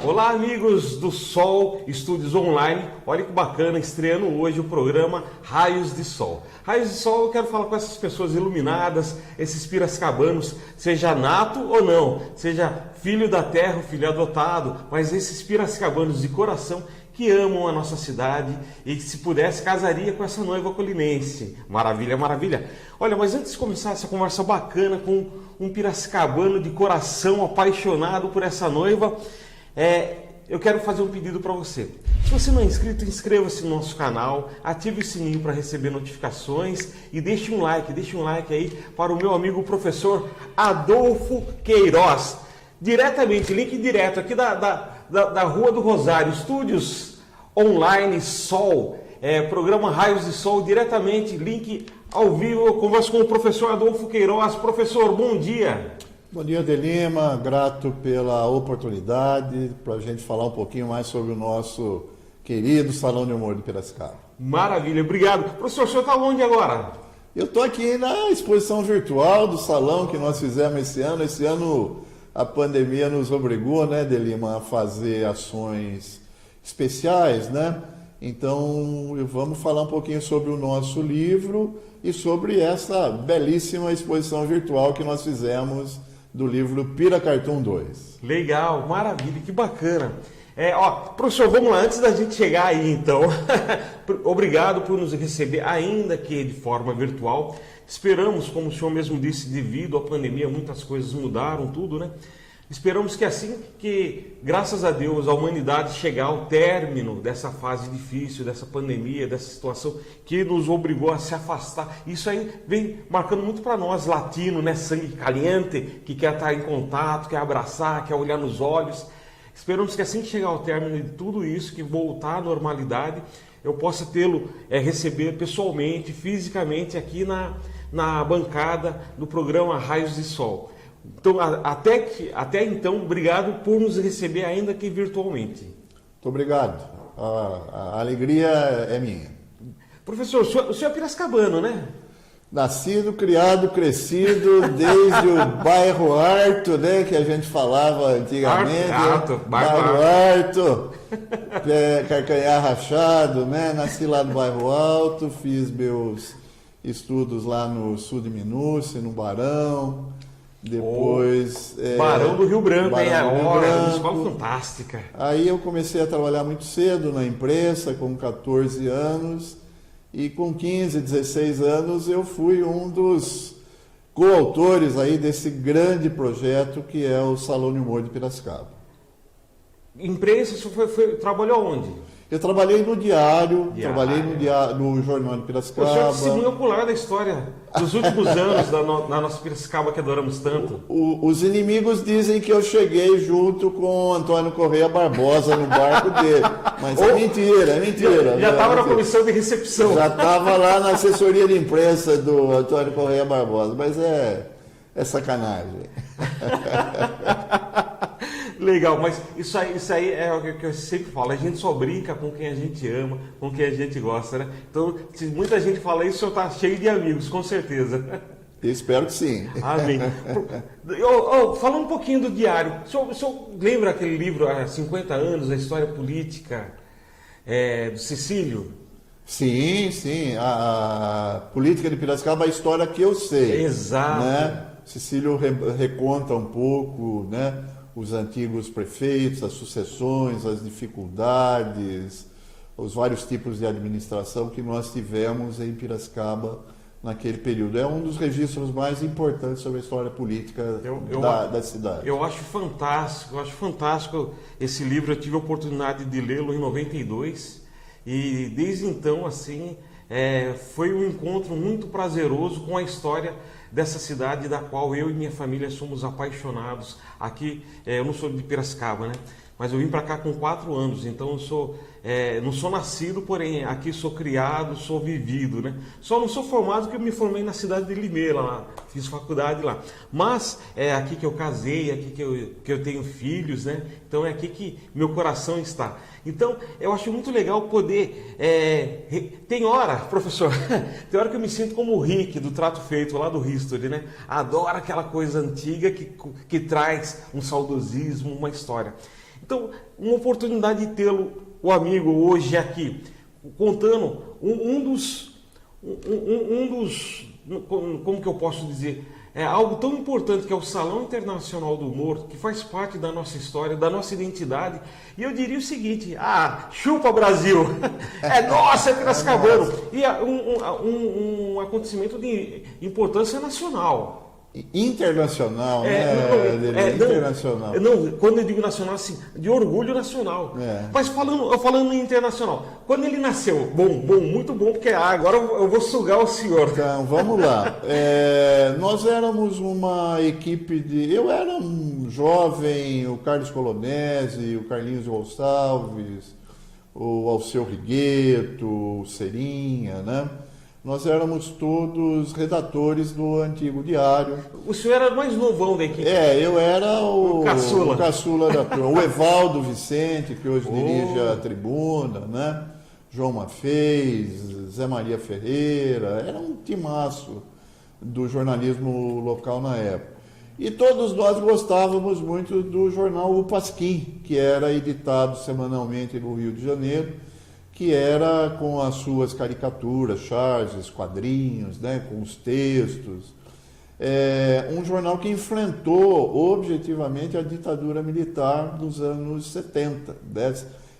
Olá, amigos do Sol Estúdios Online. Olha que bacana, estreando hoje o programa Raios de Sol. Raios de Sol, eu quero falar com essas pessoas iluminadas, esses piracicabanos, seja nato ou não, seja filho da terra, filho adotado, mas esses piracicabanos de coração que amam a nossa cidade e que, se pudesse, casaria com essa noiva colinense. Maravilha, maravilha. Olha, mas antes de começar essa conversa bacana com um piracicabano de coração apaixonado por essa noiva, eu quero fazer um pedido para você. Se você não é inscrito, inscreva-se no nosso canal, ative o sininho para receber notificações e deixe um like aí para o meu amigo professor Adolfo Queiroz. Diretamente, link direto aqui da Rua do Rosário, Estúdios Online Sol, programa Raios de Sol, diretamente, link ao vivo. Eu converso com o professor Adolfo Queiroz. Professor, bom dia. Bom dia, Delima. Grato pela oportunidade para a gente falar um pouquinho mais sobre o nosso querido Salão de Humor de Piracicaba. Maravilha, obrigado. Professor, o senhor está onde agora? Eu estou aqui na exposição virtual do salão que nós fizemos esse ano. Esse ano a pandemia nos obrigou, né, Delima, a fazer ações especiais, né? Então, vamos falar um pouquinho sobre o nosso livro e sobre essa belíssima exposição virtual que nós fizemos do livro Pira Cartoon 2. Legal, maravilha, que bacana. Professor, vamos lá, antes da gente chegar aí então, obrigado por nos receber, ainda que de forma virtual. Esperamos, como o senhor mesmo disse, devido à pandemia, muitas coisas mudaram, tudo, né? Esperamos que assim que, graças a Deus, a humanidade chegar ao término dessa fase difícil, dessa pandemia, dessa situação que nos obrigou a se afastar. Isso aí vem marcando muito para nós, latino, né? Sangue caliente, que quer estar em contato, quer abraçar, quer olhar nos olhos. Esperamos que assim que chegar ao término de tudo isso, que voltar à normalidade, eu possa tê-lo, receber pessoalmente, fisicamente, aqui na bancada do programa Raios de Sol. Então, até então, obrigado por nos receber, ainda que virtualmente. Muito obrigado. A alegria é minha. Professor, o senhor é piracicabano, né? Nascido, criado, crescido, desde o bairro Arto, né, que a gente falava antigamente. Bairro Arto, Carcanhar Rachado, né? Nasci lá no bairro Alto, fiz meus estudos lá no sul de Minúcia, no Barão. Depois... Barão do Rio Branco, uma escola fantástica. Aí eu comecei a trabalhar muito cedo na imprensa, com 14 anos, e com 15, 16 anos eu fui um dos coautores aí desse grande projeto que é o Salão de Humor de Piracicaba. Imprensa, o senhor trabalhou onde? Eu trabalhei no Diário. Trabalhei no Jornal de Piracicaba. O senhor é testemunho ocular da história dos últimos anos na nossa Piracicaba que adoramos tanto. Os inimigos dizem que eu cheguei junto com Antônio Correia Barbosa no barco dele. Mas é mentira. Já estava na comissão de recepção. Já estava lá na assessoria de imprensa do Antônio Correia Barbosa. Mas é sacanagem. Legal, mas isso aí é o que eu sempre falo, a gente só brinca com quem a gente ama, com quem a gente gosta, né? Então, se muita gente fala isso, o senhor está cheio de amigos, com certeza. Eu espero que sim. Amém. Falando um pouquinho do Diário, o senhor lembra aquele livro há 50 anos, a história política do Cecílio? Sim, a política de Piracicaba é a história que eu sei. Exato. Né? Cecílio reconta um pouco, né? Os antigos prefeitos, as sucessões, as dificuldades, os vários tipos de administração que nós tivemos em Piracicaba naquele período. É um dos registros mais importantes sobre a história política da cidade. Eu acho fantástico esse livro. Eu tive a oportunidade de lê-lo em 92 e desde então, assim, foi um encontro muito prazeroso com a história dessa cidade da qual eu e minha família somos apaixonados. Aqui, eu não sou de Piracicaba, né? Mas eu vim para cá com 4 anos, então eu não sou nascido, porém aqui sou criado, sou vivido, né? Só não sou formado porque eu me formei na cidade de Limeira, lá, fiz faculdade lá. Mas é aqui que eu casei, é aqui que eu tenho filhos, né? Então é aqui que meu coração está. Então eu acho muito legal poder... Tem hora, professor, tem hora que eu me sinto como o Rick do Trato Feito lá do History, né? Adoro aquela coisa antiga que traz um saudosismo, uma história. Então, uma oportunidade de tê-lo, o amigo, hoje aqui, contando um dos, como que eu posso dizer, é algo tão importante que é o Salão Internacional do Humor, que faz parte da nossa história, da nossa identidade. E eu diria o seguinte: chupa Brasil! É nossa, é Piracicabano! E é um acontecimento de importância nacional. Internacional, internacional. Não, quando eu digo nacional, assim, de orgulho nacional. Mas falando em internacional, quando ele nasceu, muito bom, porque agora eu vou sugar o senhor. Então, vamos lá. Nós éramos uma equipe de... Eu era um jovem, o Carlos Colonese, o Carlinhos Gonçalves, o Alceu Rigueto, o Serinha, né? Nós éramos todos redatores do antigo diário. O senhor era o mais novão da equipe? Eu era o caçula da turma. O Evaldo Vicente, que hoje dirige a Tribuna, né? João Mafez, Zé Maria Ferreira, era um timaço do jornalismo local na época. E todos nós gostávamos muito do jornal O Pasquim, que era editado semanalmente no Rio de Janeiro, que era com as suas caricaturas, charges, quadrinhos, né, com os textos. Um jornal que enfrentou objetivamente a ditadura militar dos anos 70,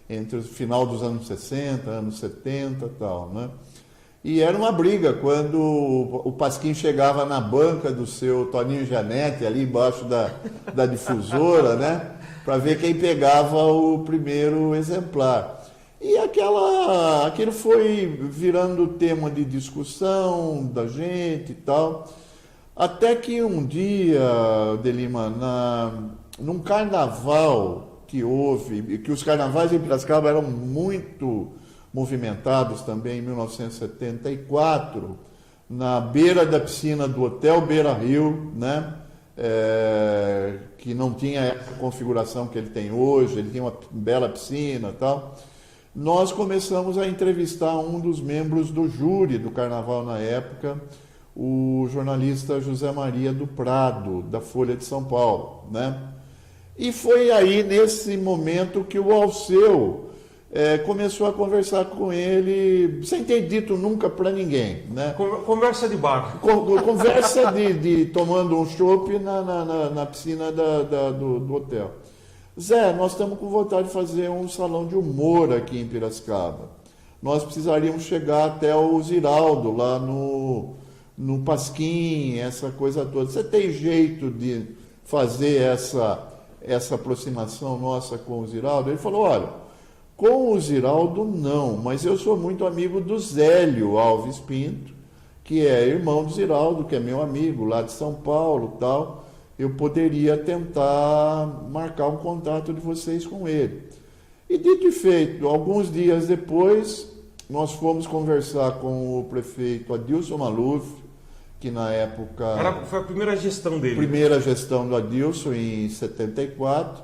entre o final dos anos 60, anos 70 e tal, né? E era uma briga quando o Pasquim chegava na banca do seu Toninho Janete, ali embaixo da difusora, né, para ver quem pegava o primeiro exemplar. E aquilo foi virando tema de discussão da gente e tal, até que um dia, Delima, num carnaval que houve, que os carnavais em Piracicaba eram muito movimentados também em 1974, na beira da piscina do Hotel Beira Rio, né? Que não tinha essa configuração que ele tem hoje, ele tinha uma bela piscina e tal. Nós começamos a entrevistar um dos membros do júri do carnaval na época, o jornalista José Maria do Prado, da Folha de São Paulo, né? E foi aí, nesse momento, que o Alceu começou a conversar com ele, sem ter dito nunca para ninguém, né? Conversa de bar. Conversa de tomando um chopp na piscina do hotel. Zé, nós estamos com vontade de fazer um salão de humor aqui em Piracicaba. Nós precisaríamos chegar até o Ziraldo, lá no Pasquim, essa coisa toda. Você tem jeito de fazer essa aproximação nossa com o Ziraldo? Ele falou, olha, com o Ziraldo não, mas eu sou muito amigo do Zélio Alves Pinto, que é irmão do Ziraldo, que é meu amigo lá de São Paulo e tal. Eu poderia tentar marcar um contato de vocês com ele. E dito e feito, alguns dias depois, nós fomos conversar com o prefeito Adilson Maluf, que na época... Foi a primeira gestão dele. Primeira gestão do Adilson, em 74.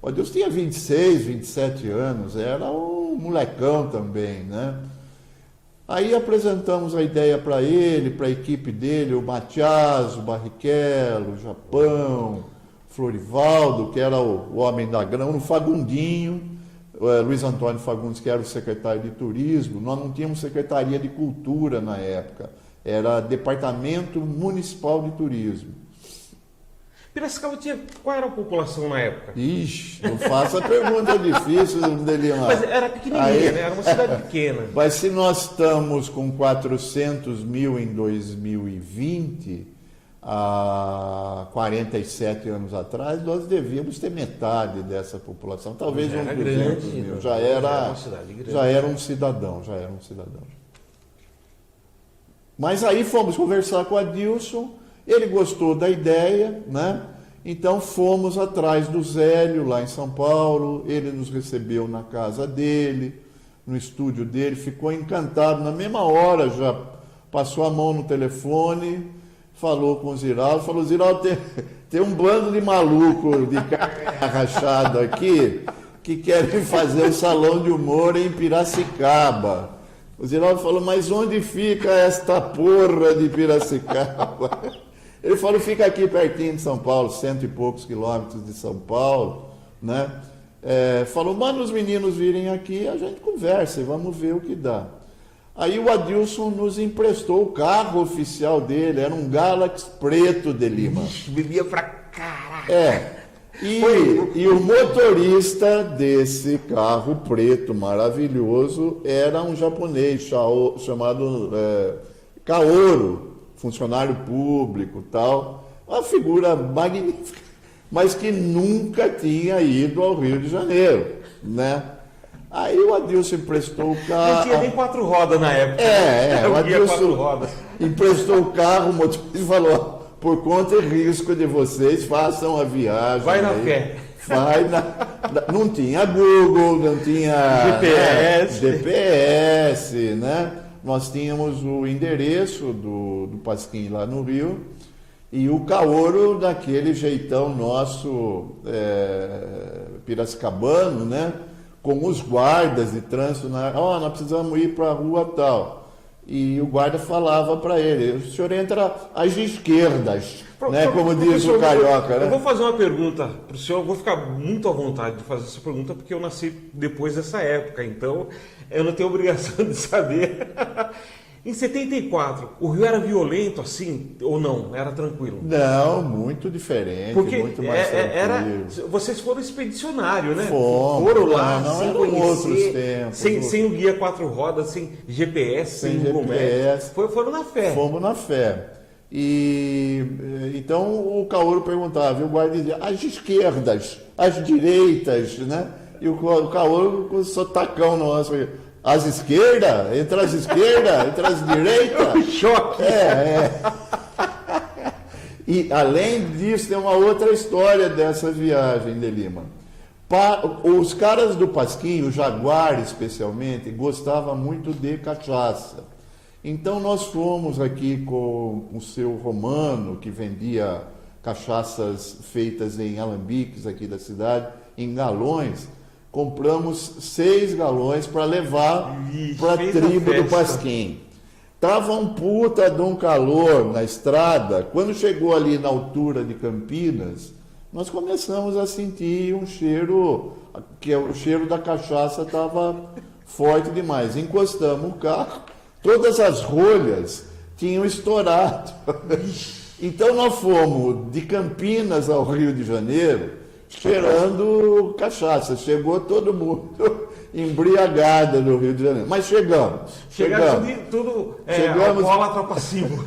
O Adilson tinha 26, 27 anos, era um molecão também, né? Aí apresentamos a ideia para ele, para a equipe dele, o Matias, o Barrichello, o Japão, Florivaldo, que era o homem da grana, o Fagundinho, Luiz Antônio Fagundes, que era o secretário de turismo. Nós não tínhamos secretaria de cultura na época, era Departamento Municipal de Turismo. Piracicaba qual era a população na época? Ixi, não faça pergunta difícil, Delima. Mas era pequenininha, né? Era uma cidade pequena. Mas se nós estamos com 400 mil em 2020, há 47 anos atrás, nós devíamos ter metade dessa população, talvez uns 200 mil. Já era um cidadão. Mas aí fomos conversar com o Adilson. Ele gostou da ideia, né? Então fomos atrás do Zélio, lá em São Paulo. Ele nos recebeu na casa dele, no estúdio dele, ficou encantado. Na mesma hora já passou a mão no telefone, falou com o Ziraldo, falou, Ziraldo, tem um bando de maluco de carne rachado aqui que querem fazer um salão de humor em Piracicaba. O Ziraldo falou, mas onde fica esta porra de Piracicaba? Ele falou, fica aqui pertinho de São Paulo, 100 e poucos quilômetros de São Paulo, né? falou, manda os meninos virem aqui, a gente conversa e vamos ver o que dá. Aí o Adilson nos emprestou o carro oficial dele, era um Galaxy preto de Lima. Bebia pra caralho. E o motorista desse carro preto maravilhoso era um japonês chamado Kaoru, funcionário público tal, uma figura magnífica, mas que nunca tinha ido ao Rio de Janeiro, né? Aí o Adilson emprestou o carro. Não tinha nem 4 rodas na época. O Adilson 4 rodas. emprestou o carro, o motorista falou, por conta e risco de vocês, façam a viagem. Vai na aí. fé. Não tinha Google, não tinha GPS, né? Nós tínhamos o endereço do Pasquim lá no Rio e o Kaoru daquele jeitão nosso piracicabano, né? Com os guardas de trânsito, nós precisamos ir para a rua tal. E o guarda falava para ele, o senhor entra às esquerdas, né? Como diz o carioca. Eu vou fazer uma pergunta para o senhor, eu vou ficar muito à vontade de fazer essa pergunta, porque eu nasci depois dessa época, então eu não tenho obrigação de saber. Em 74, o Rio era violento assim ou não? Era tranquilo? Não, muito diferente, porque muito mais tranquilo. Vocês foram expedicionário, né? Foram lá, não sem eram conhecer, outros tempos. sem o guia 4 rodas, sem GPS, sem Google Maps. Foram na fé. Fomos na fé. E então o Kaoru perguntava, e o guarda dizia, as esquerdas, as direitas, né? E o Kaoru com o sotacão nosso, as esquerdas, entre as direitas. Um choque. E além disso, tem uma outra história dessa viagem de Lima. Os caras do Pasquim, o Jaguar especialmente, gostavam muito de cachaça. Então nós fomos aqui com o seu Romano, que vendia cachaças feitas em alambiques aqui da cidade, em galões. Compramos 6 galões para levar para a tribo do Pasquim. Tava um puta de um calor na estrada. Quando chegou ali na altura de Campinas, nós começamos a sentir um cheiro, que o cheiro da cachaça estava forte demais. Encostamos o carro, todas as rolhas tinham estourado. Então nós fomos de Campinas ao Rio de Janeiro cheirando cachaça. Chegou todo mundo embriagado no Rio de Janeiro. Mas chegamos. Tudo chegamos. Alcoólatra passivo.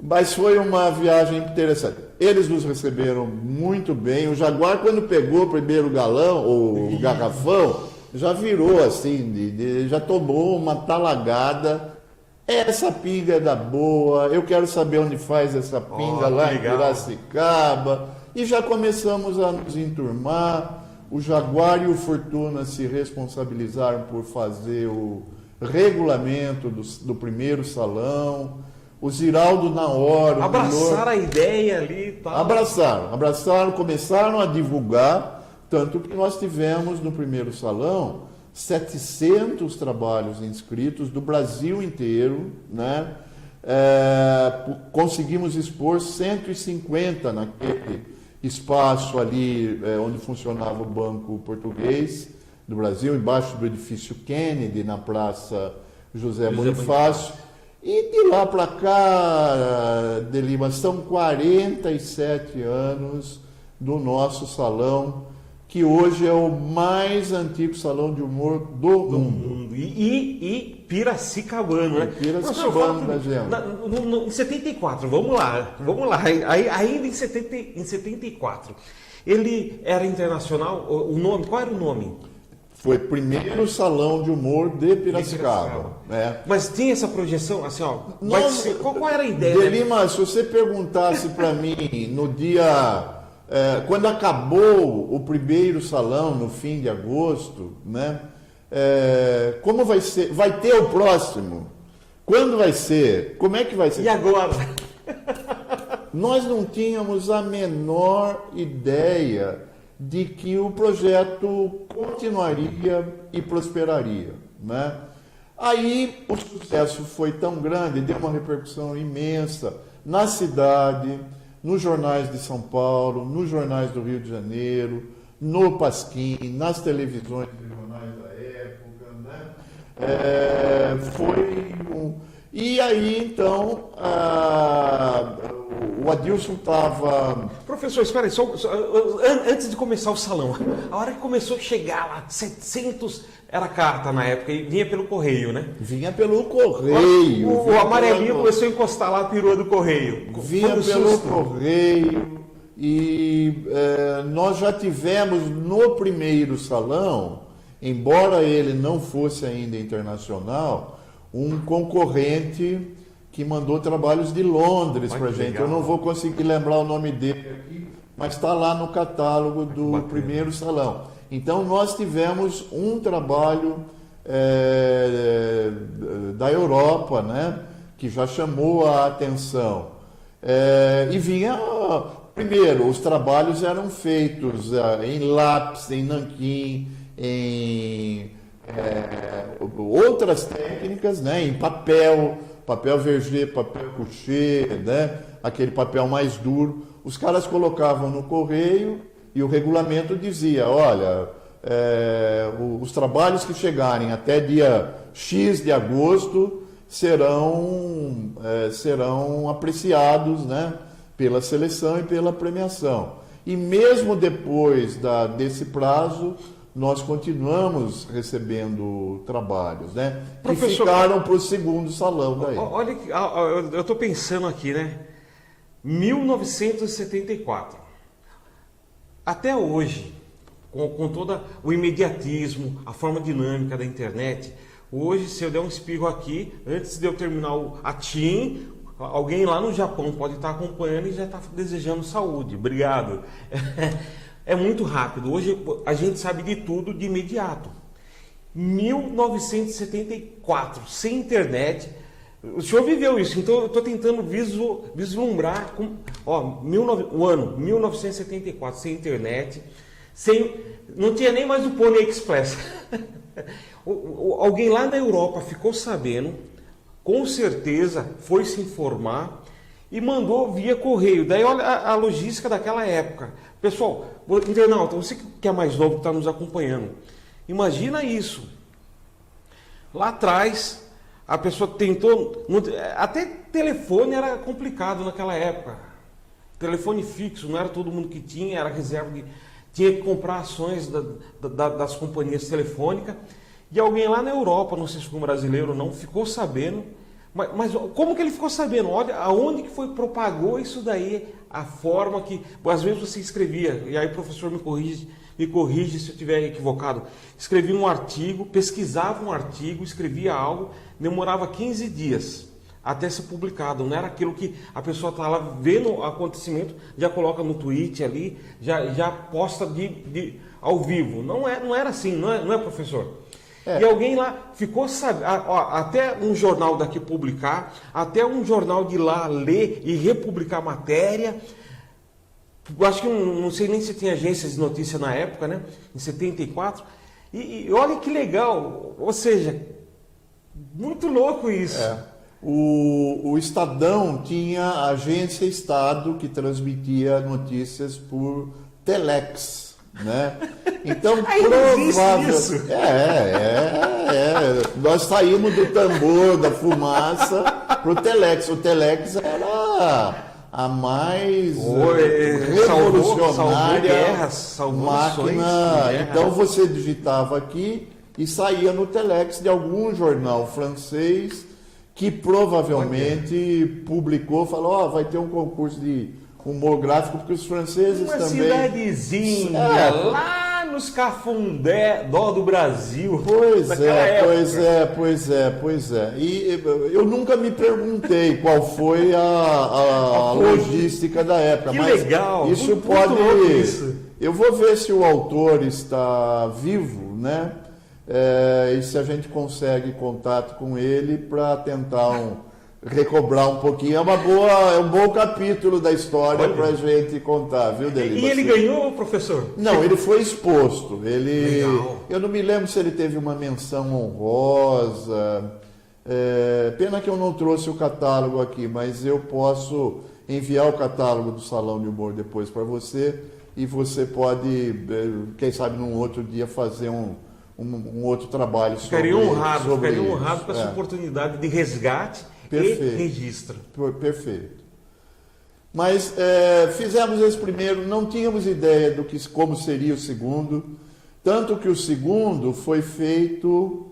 Mas foi uma viagem interessante. Eles nos receberam muito bem. O Jaguar, quando pegou o primeiro galão, ou o garrafão, já virou assim, já tomou uma talagada. Essa pinga é da boa, eu quero saber onde faz essa pinga lá em Piracicaba. E já começamos a nos enturmar. O Jaguar e o Fortuna se responsabilizaram por fazer o regulamento do primeiro salão. O Ziraldo na hora. Abraçaram a ideia ali e tal. Abraçaram, começaram a divulgar, tanto que nós tivemos no primeiro salão 700 trabalhos inscritos do Brasil inteiro, né? Conseguimos expor 150 naquele espaço ali onde funcionava o Banco Português do Brasil, embaixo do edifício Kennedy, na Praça José Bonifácio. E de lá para cá, de Lima, são 47 anos do nosso salão, que hoje é o mais antigo salão de humor do mundo. E Piracicabano, né? Piracicabano da gente. Em 74, vamos lá. Ainda em 74. Ele era internacional, qual era o nome? Foi o primeiro salão de humor de Piracicaba. Mas tinha essa projeção, assim, ó. Qual era a ideia? De Lima, se você perguntasse para mim no dia... quando acabou o primeiro salão, no fim de agosto, né? Como vai ser? Vai ter o próximo? Quando vai ser? Como é que vai ser? E agora? Nós não tínhamos a menor ideia de que o projeto continuaria e prosperaria, né? Aí o sucesso foi tão grande, deu uma repercussão imensa na cidade, nos jornais de São Paulo, nos jornais do Rio de Janeiro, no Pasquim, nas televisões regionais da época, né? E aí, então, o Adilson estava... Professor, espera aí, antes de começar o salão, a hora que começou a chegar lá, 700 era carta na época, e vinha pelo correio, né? Vinha pelo correio. O amarelinho começou a encostar lá a perua do correio. Vinha pelo correio e nós já tivemos no primeiro salão, embora ele não fosse ainda internacional, um concorrente que mandou trabalhos de Londres para a gente. Legal. Eu não vou conseguir lembrar o nome dele aqui, mas está lá no catálogo do primeiro salão. Então nós tivemos um trabalho da Europa, né, que já chamou a atenção. E vinha, primeiro, os trabalhos eram feitos em lápis, em nanquim, em outras técnicas, né, em papel verger, papel couché, né, aquele papel mais duro. Os caras colocavam no correio e o regulamento dizia, olha, os trabalhos que chegarem até dia X de agosto serão apreciados, né, pela seleção e pela premiação. E mesmo depois desse prazo, nós continuamos recebendo trabalhos, né? Professor, que ficaram para o segundo salão daí. Olha, eu estou pensando aqui, né? 1974. Até hoje, com todo o imediatismo, a forma dinâmica da internet, hoje, se eu der um espirro aqui, antes de eu terminar a TIM, alguém lá no Japão pode estar acompanhando e já está desejando saúde. Obrigado. É muito rápido. Hoje a gente sabe de tudo de imediato. 1974, sem internet. O senhor viveu isso, então eu estou tentando vislumbrar o ano 1974, sem internet, não tinha nem mais o Pony Express. Alguém lá na Europa ficou sabendo, com certeza foi se informar e mandou via correio. Daí olha a logística daquela época. Pessoal, internauta, você que é mais novo, que está nos acompanhando, imagina isso. Lá atrás, a pessoa tentou... Até telefone era complicado naquela época. Telefone fixo, não era todo mundo que tinha, era reserva de... Tinha que comprar ações das companhias telefônicas. E alguém lá na Europa, não sei se foi um brasileiro ou não, ficou sabendo. Mas como que ele ficou sabendo? Olha, aonde que propagou isso daí, a forma que... Às vezes você escrevia, e aí o professor me corrige se eu estiver equivocado. Escrevia um artigo, pesquisava um artigo, escrevia algo, demorava 15 dias até ser publicado. Não era aquilo que a pessoa está lá vendo o acontecimento, já coloca no tweet ali, já posta ao vivo. Não era assim, não é professor? E alguém lá ficou sabendo, até um jornal daqui publicar, até um jornal de lá ler e republicar a matéria. Acho que não sei nem se tinha agências de notícia na época, né? Em 74. E olha que legal, ou seja, muito louco isso. O Estadão tinha a agência Estado que transmitia notícias por telex, né? Então, provável. Isso. Nós saímos do tambor, da fumaça, para o telex. O telex era a mais revolucionária máquina. Então você digitava aqui e saía no telex de algum jornal francês que provavelmente publicou, falou, vai ter um concurso de humor gráfico, porque os franceses uma também... cidadezinha lá nos Cafundé, dó do Brasil. Pois é. E eu nunca me perguntei qual foi a logística da época. Que mas legal! Isso muito pode... Isso. Eu vou ver se o autor está vivo, né? E se a gente consegue contato com ele para tentar recobrar um pouquinho. É um bom capítulo da história para a gente contar, viu, Deli? E ele ganhou, professor? Não, ele foi exposto. Legal. Eu não me lembro se ele teve uma menção honrosa. Pena que eu não trouxe o catálogo aqui, mas eu posso enviar o catálogo do Salão de Humor depois para você, e você pode, quem sabe, num outro dia fazer um outro trabalho ficaria sobre ficaria honrado isso. com essa oportunidade de resgate Perfeito. e registro. Perfeito. Mas fizemos esse primeiro, não tínhamos ideia como seria o segundo, tanto que o segundo foi feito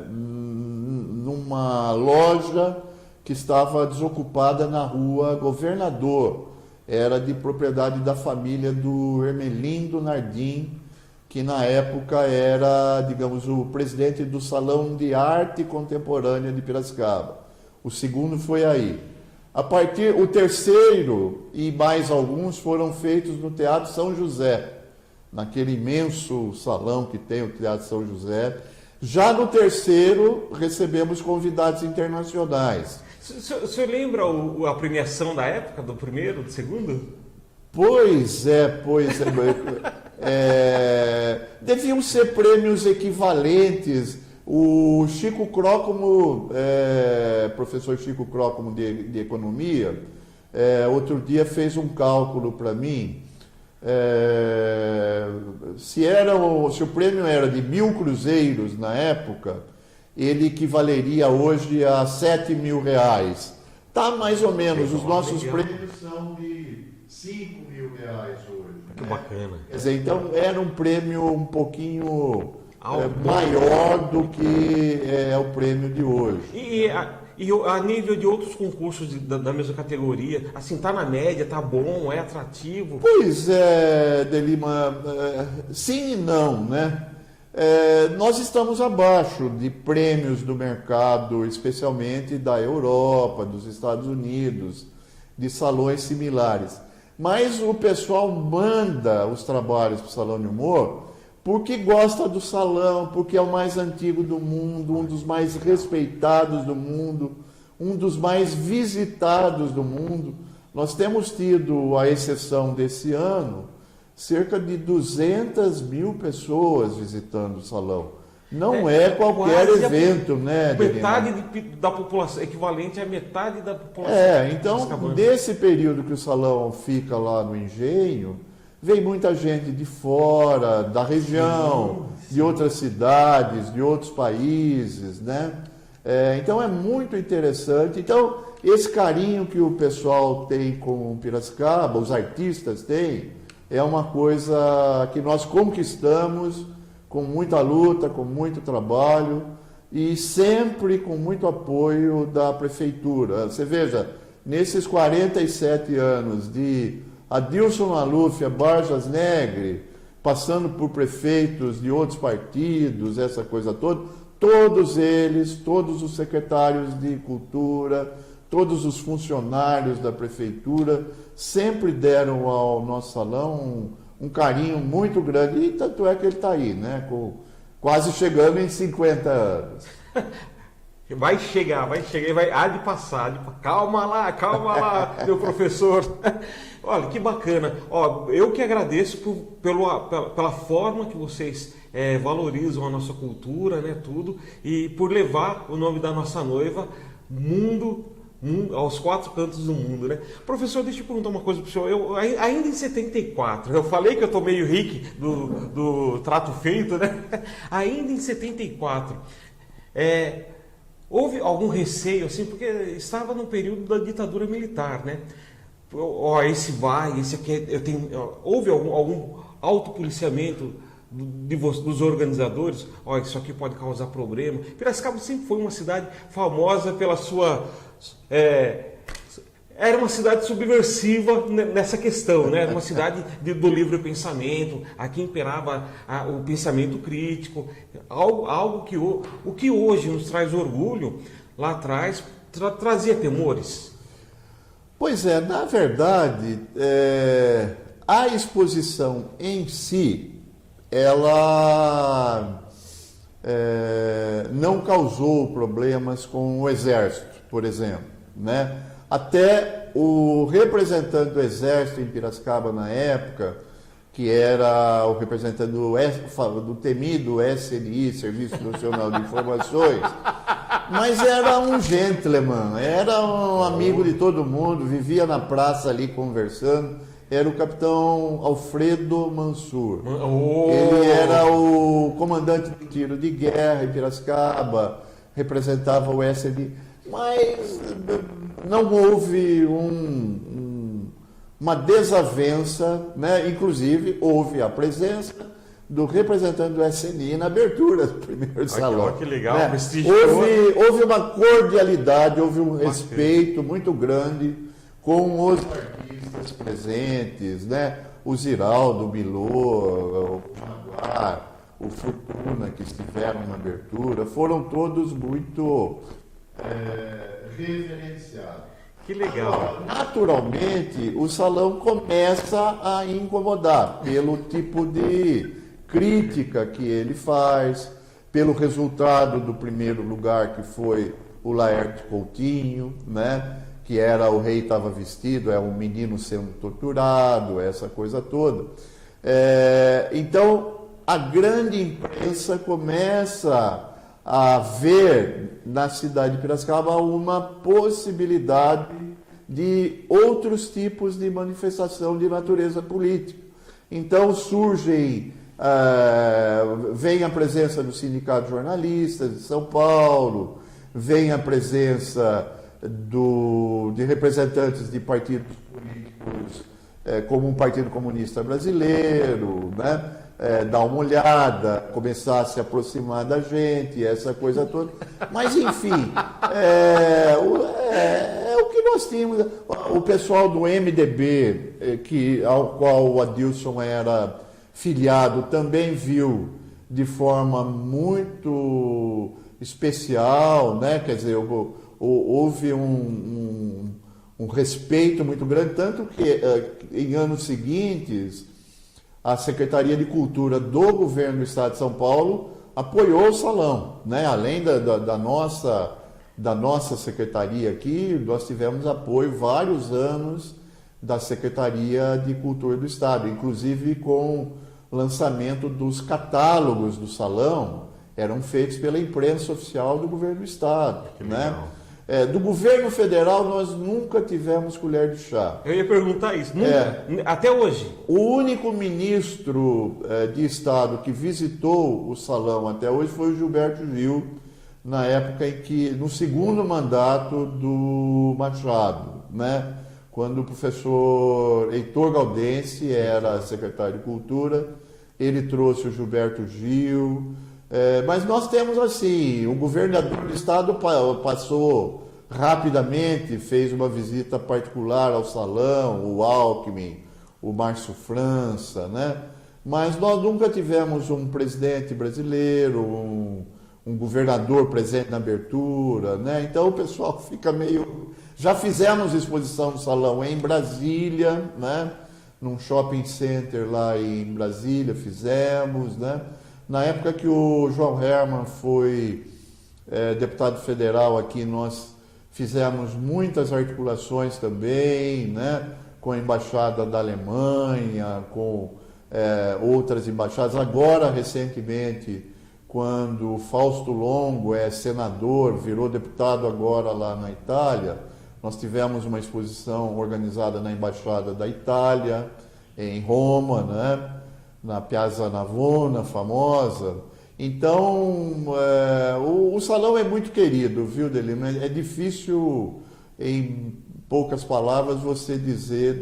numa loja que estava desocupada na rua Governador. Era de propriedade da família do Hermelindo Nardim, que na época era, digamos, o presidente do Salão de Arte Contemporânea de Piracicaba. O segundo foi aí. O terceiro e mais alguns foram feitos no Teatro São José, naquele imenso salão que tem o Teatro São José. Já no terceiro, recebemos convidados internacionais. O senhor lembra a premiação da época, do primeiro, do segundo? Pois é. Deviam ser prêmios equivalentes. O Chico Crócomo, professor Chico Crócomo de Economia, outro dia fez um cálculo para mim. Se o prêmio era de 1.000 cruzeiros na época, ele equivaleria hoje a 7 mil reais. Tá mais ou menos, os nossos prêmios são de 5 mil reais hoje. Que bacana. Quer dizer, então era um prêmio um pouquinho maior do que é o prêmio de hoje. E a nível de outros concursos da mesma categoria, assim, tá na média, tá bom, é atrativo? Pois é, Delima, sim e não, né? Nós estamos abaixo de prêmios do mercado, especialmente da Europa, dos Estados Unidos, de salões similares. Mas o pessoal manda os trabalhos para o Salão de Humor porque gosta do salão, porque é o mais antigo do mundo, um dos mais respeitados do mundo, um dos mais visitados do mundo. Nós temos tido, à exceção desse ano, cerca de 200 mil pessoas visitando o salão. Não é qualquer evento, né? Metade da população, equivalente a metade da população. Então, desse período que o salão fica lá no Engenho, vem muita gente de fora, da região, sim. De outras cidades, de outros países, né? Então é muito interessante. Então, esse carinho que o pessoal tem com Piracicaba, os artistas têm, é uma coisa que nós conquistamos com muita luta, com muito trabalho e sempre com muito apoio da prefeitura. Você veja, nesses 47 anos de Adilson Maluf, Barjas Negre, passando por prefeitos de outros partidos, essa coisa toda, todos eles, todos os secretários de cultura, todos os funcionários da prefeitura sempre deram ao nosso salão um carinho muito grande, e tanto é que ele está aí, né? Quase chegando em 50 anos. Vai chegar, há de passar. Calma lá, meu professor. Olha, que bacana. Eu que agradeço pela forma que vocês valorizam a nossa cultura, né, tudo, e por levar o nome da nossa noiva aos 4 cantos do mundo, né? Professor, deixa eu perguntar uma coisa para o senhor. Ainda em 74, eu falei que eu estou meio rico do trato feito, né? Ainda em 74, houve algum receio, assim, porque estava no período da ditadura militar, né? Esse aqui, houve algum autopoliciamento dos organizadores? Isso aqui pode causar problema. Piracicaba sempre foi uma cidade famosa pela sua... era uma cidade subversiva nessa questão, né? Era uma cidade do livre pensamento. Aqui imperava o pensamento crítico, algo que hoje nos traz orgulho, lá atrás trazia temores. Pois é, na verdade, a exposição em si, ela não causou problemas com o Exército, por exemplo, né? Até o representante do Exército em Piracicaba na época, que era o representante do temido SNI, Serviço Nacional de Informações, Mas era um gentleman, era um amigo de todo mundo, vivia na praça ali conversando. Era o capitão Alfredo Mansur. Ele era o comandante de tiro de guerra em Piracicaba, representava o SNI. Mas não houve uma desavença, né? Inclusive houve a presença do representante do SNI na abertura do primeiro salão. Que legal, né? Houve uma cordialidade, houve um respeito muito grande com os artistas presentes, né? O Ziraldo, o Milô, o Jaguar, o Fortuna, que estiveram na abertura, foram todos muito reverenciados. Que legal. Agora, naturalmente, o salão começa a incomodar pelo tipo de crítica que ele faz, pelo resultado do primeiro lugar, que foi o Laerte Coutinho, né? Que era o rei estava vestido, é um menino sendo torturado, essa coisa toda. Então, a grande imprensa começa a ver na cidade de Piracicaba uma possibilidade de outros tipos de manifestação de natureza política. Então vem a presença do Sindicato de Jornalistas de São Paulo, vem a presença de representantes de partidos políticos, como o Partido Comunista Brasileiro, né? Dar uma olhada, começar a se aproximar da gente, essa coisa toda. Mas, enfim, é o que nós tínhamos. O pessoal do MDB, ao qual o Adilson era filiado, também viu de forma muito especial, né? Quer dizer, houve um respeito muito grande, tanto que em anos seguintes a Secretaria de Cultura do Governo do Estado de São Paulo apoiou o salão, né? Além da nossa secretaria aqui, nós tivemos apoio vários anos da Secretaria de Cultura do Estado, inclusive com o lançamento dos catálogos do salão, eram feitos pela imprensa oficial do Governo do Estado, né? Do governo federal nós nunca tivemos colher de chá. Eu ia perguntar isso, nunca, até hoje. O único ministro de Estado que visitou o salão até hoje foi o Gilberto Gil, na época em que, no segundo mandato do Machado, né? Quando o professor Heitor Gaudêncio era secretário de Cultura, ele trouxe o Gilberto Gil. Mas nós temos assim, o governador do estado passou rapidamente, fez uma visita particular ao salão, o Alckmin, o Márcio França, né? Mas nós nunca tivemos um presidente brasileiro, um governador presente na abertura, né? Então o pessoal fica meio... Já fizemos exposição no salão em Brasília, né? Num shopping center lá em Brasília fizemos, né? Na época que o João Herman foi deputado federal aqui, nós fizemos muitas articulações também, né? Com a Embaixada da Alemanha, com outras embaixadas. Agora, recentemente, quando o Fausto Longo é senador, virou deputado agora lá na Itália, nós tivemos uma exposição organizada na Embaixada da Itália, em Roma, né? Na Piazza Navona, famosa. Então, o salão é muito querido, viu, Delima? É difícil, em poucas palavras, você dizer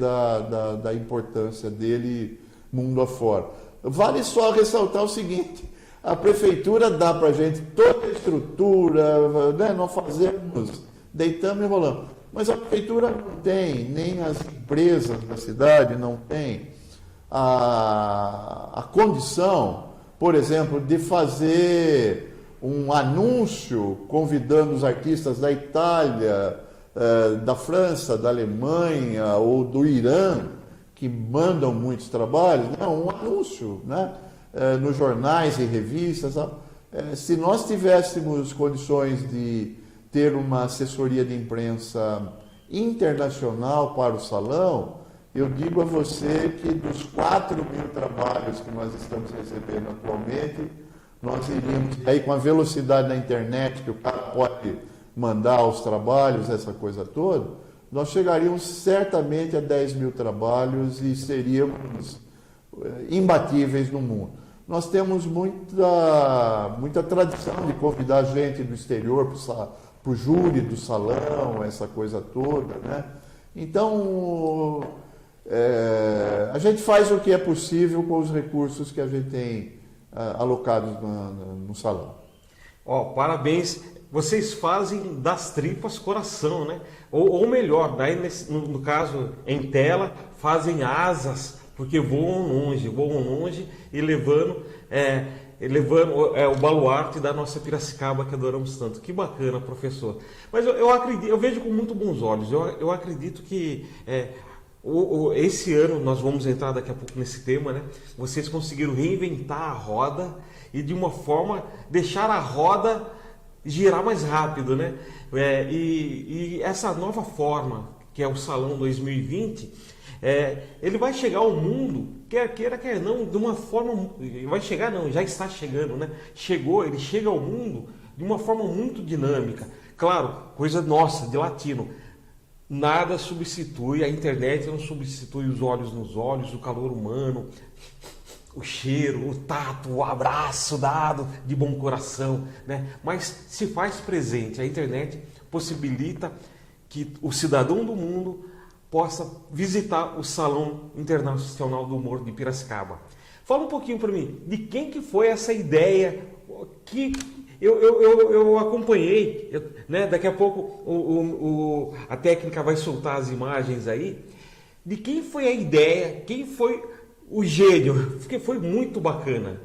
da importância dele mundo afora. Vale só ressaltar o seguinte, a prefeitura dá para a gente toda a estrutura, né? Nós fazemos, deitamos e rolamos. Mas a prefeitura não tem, nem as empresas da cidade não têm a condição, por exemplo, de fazer um anúncio convidando os artistas da Itália, da França, da Alemanha ou do Irã, que mandam muitos trabalhos, não, um anúncio, né? Nos jornais e revistas. Se nós tivéssemos condições de ter uma assessoria de imprensa internacional para o salão, eu digo a você que dos 4.000 trabalhos que nós estamos recebendo atualmente, nós iríamos, aí com a velocidade da internet, que o cara pode mandar os trabalhos, essa coisa toda, nós chegaríamos certamente a 10 mil trabalhos e seríamos imbatíveis no mundo. Nós temos muita tradição de convidar gente do exterior para o júri do salão, essa coisa toda, né? Então, a gente faz o que é possível com os recursos que a gente tem alocados no salão. Parabéns. Vocês fazem das tripas coração, né? Ou melhor, daí no caso em tela, fazem asas, porque voam longe e levando o baluarte da nossa Piracicaba que adoramos tanto. Que bacana, professor. Mas eu acredito, eu vejo com muito bons olhos. Eu acredito que esse ano, nós vamos entrar daqui a pouco nesse tema, né? Vocês conseguiram reinventar a roda e de uma forma deixar a roda girar mais rápido, né? E essa nova forma, que é o Salão 2020, ele vai chegar ao mundo, quer queira, quer não, de uma forma... Vai chegar não, já está chegando, né? Ele chega ao mundo de uma forma muito dinâmica. Claro, coisa nossa, de latino. Nada substitui, a internet não substitui os olhos nos olhos, o calor humano, o cheiro, o tato, o abraço dado de bom coração, né? Mas se faz presente, a internet possibilita que o cidadão do mundo possa visitar o Salão Internacional do Humor de Piracicaba. Fala um pouquinho para mim, de quem que foi essa ideia que eu acompanhei, né? Daqui a pouco a técnica vai soltar as imagens aí. De quem foi a ideia, quem foi o gênio, porque foi muito bacana.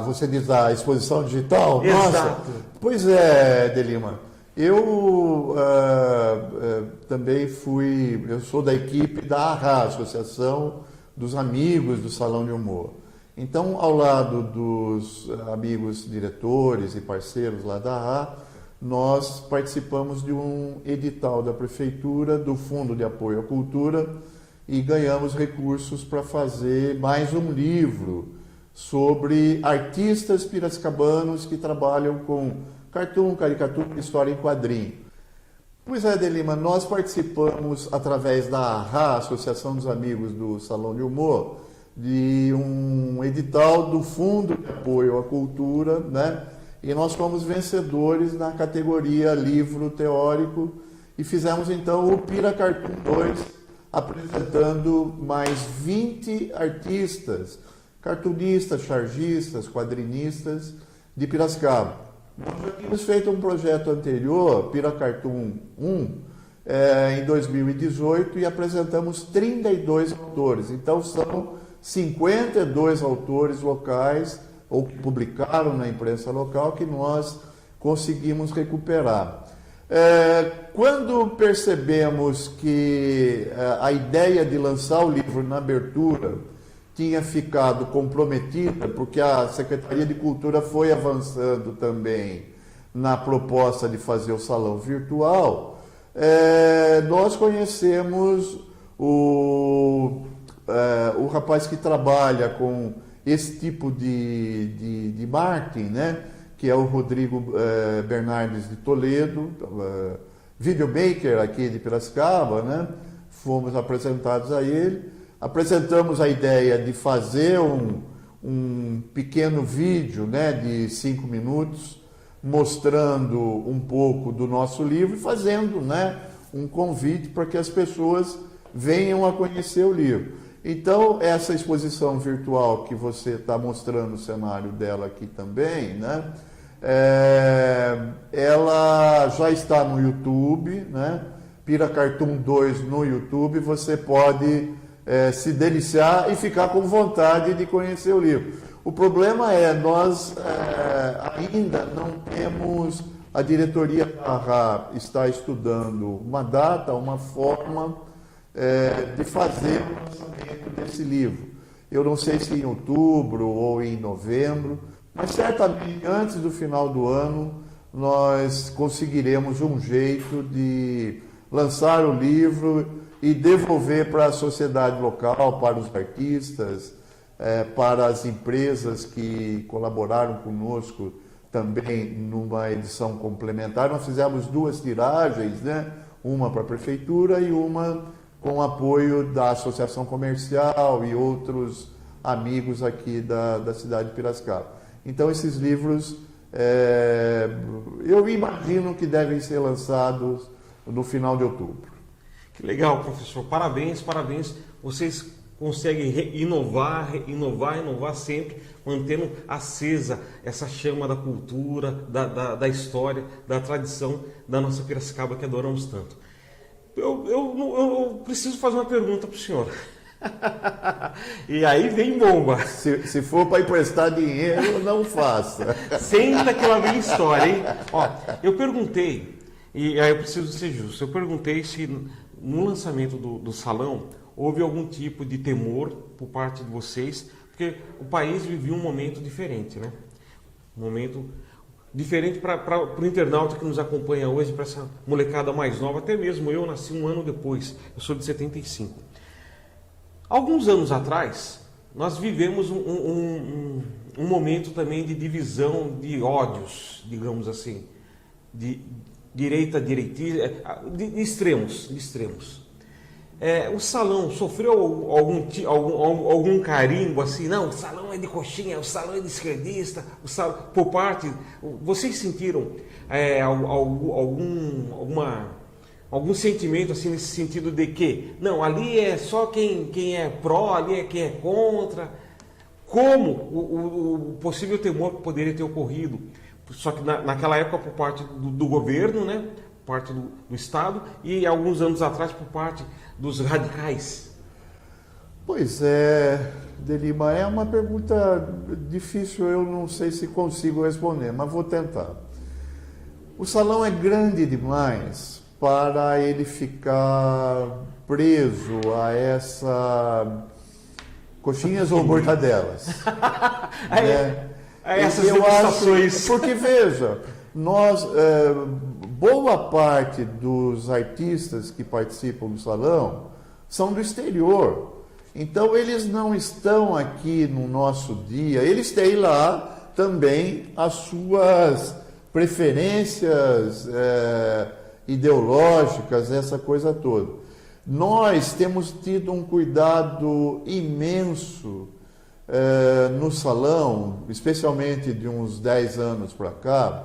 Você diz a exposição digital? Exato. Nossa, pois é, Delima. Eu também eu sou da equipe da AHA, Associação dos Amigos do Salão de Humor. Então, ao lado dos amigos diretores e parceiros lá da AHA, nós participamos de um edital da Prefeitura, do Fundo de Apoio à Cultura, e ganhamos recursos para fazer mais um livro sobre artistas piracicabanos que trabalham com cartoon, caricatura e história em quadrinho. Pois é, Delima, nós participamos, através da AHA, Associação dos Amigos do Salão de Humor, de um edital do Fundo de Apoio à Cultura, né? E nós fomos vencedores na categoria livro teórico e fizemos então o Pira Cartoon 2, apresentando mais 20 artistas, cartunistas, chargistas, quadrinistas de Piracicaba. Nós já tínhamos feito um projeto anterior, Pira Cartoon 1, em 2018 e apresentamos 32 autores. Então são 52 autores locais ou que publicaram na imprensa local que nós conseguimos recuperar. Quando percebemos que a ideia de lançar o livro na abertura tinha ficado comprometida, porque a Secretaria de Cultura foi avançando também na proposta de fazer o salão virtual, nós conhecemos o rapaz que trabalha com esse tipo de marketing, né? Que é o Rodrigo Bernardes de Toledo, videomaker aqui de Piracicaba, né? Fomos apresentados a ele, apresentamos a ideia de fazer um pequeno vídeo, né, de 5 minutos, mostrando um pouco do nosso livro e fazendo, né, um convite para que as pessoas venham a conhecer o livro. Então, essa exposição virtual que você está mostrando o cenário dela aqui também, né? Ela já está no YouTube, né? Pira Cartoon 2 no YouTube, você pode se deliciar e ficar com vontade de conhecer o livro. O problema nós ainda não temos, a diretoria da AHA está estudando uma data, uma forma de fazer o lançamento desse livro. Eu não sei se em outubro ou em novembro, mas certamente antes do final do ano nós conseguiremos um jeito de lançar o livro e devolver para a sociedade local, para os artistas, para as empresas que colaboraram conosco também numa edição complementar. Nós fizemos 2 tiragens, né? Uma para a prefeitura e uma com apoio da Associação Comercial e outros amigos aqui da cidade de Piracicaba. Então, esses livros, eu imagino que devem ser lançados no final de outubro. Que legal, professor. Parabéns, parabéns. Vocês conseguem inovar sempre, mantendo acesa essa chama da cultura, da história, da tradição da nossa Piracicaba que adoramos tanto. Eu preciso fazer uma pergunta para o senhor. E aí vem bomba. Se for para emprestar dinheiro, não faça. Senta que lá vem história, hein? Ó, eu perguntei, e aí eu preciso ser justo, eu perguntei se no lançamento do salão houve algum tipo de temor por parte de vocês, porque o país vivia um momento diferente, né? Um momento diferente para o internauta que nos acompanha hoje, para essa molecada mais nova, até mesmo eu nasci um ano depois, eu sou de 75. Alguns anos atrás, nós vivemos um momento também de divisão de ódios, digamos assim, de direita, de extremos. O salão sofreu algum carimbo assim? Não, o salão é de coxinha, o salão é de esquerdista, por parte... Vocês sentiram algum sentimento assim nesse sentido de que, não, ali é só quem é pró, ali é quem é contra? Como o possível temor que poderia ter ocorrido? Só que naquela época por parte do governo, né? Por parte do Estado, e alguns anos atrás por parte dos radicais. Pois é, Delima, é uma pergunta difícil, eu não sei se consigo responder, mas vou tentar. O salão é grande demais para ele ficar preso a essa coxinhas ou mortadelas. Essas eu degustações. acho, porque veja, nós, boa parte dos artistas que participam do salão são do exterior. Então eles não estão aqui no nosso dia, eles têm lá também as suas preferências ideológicas, essa coisa toda. Nós temos tido um cuidado imenso no salão, especialmente de uns 10 anos para cá,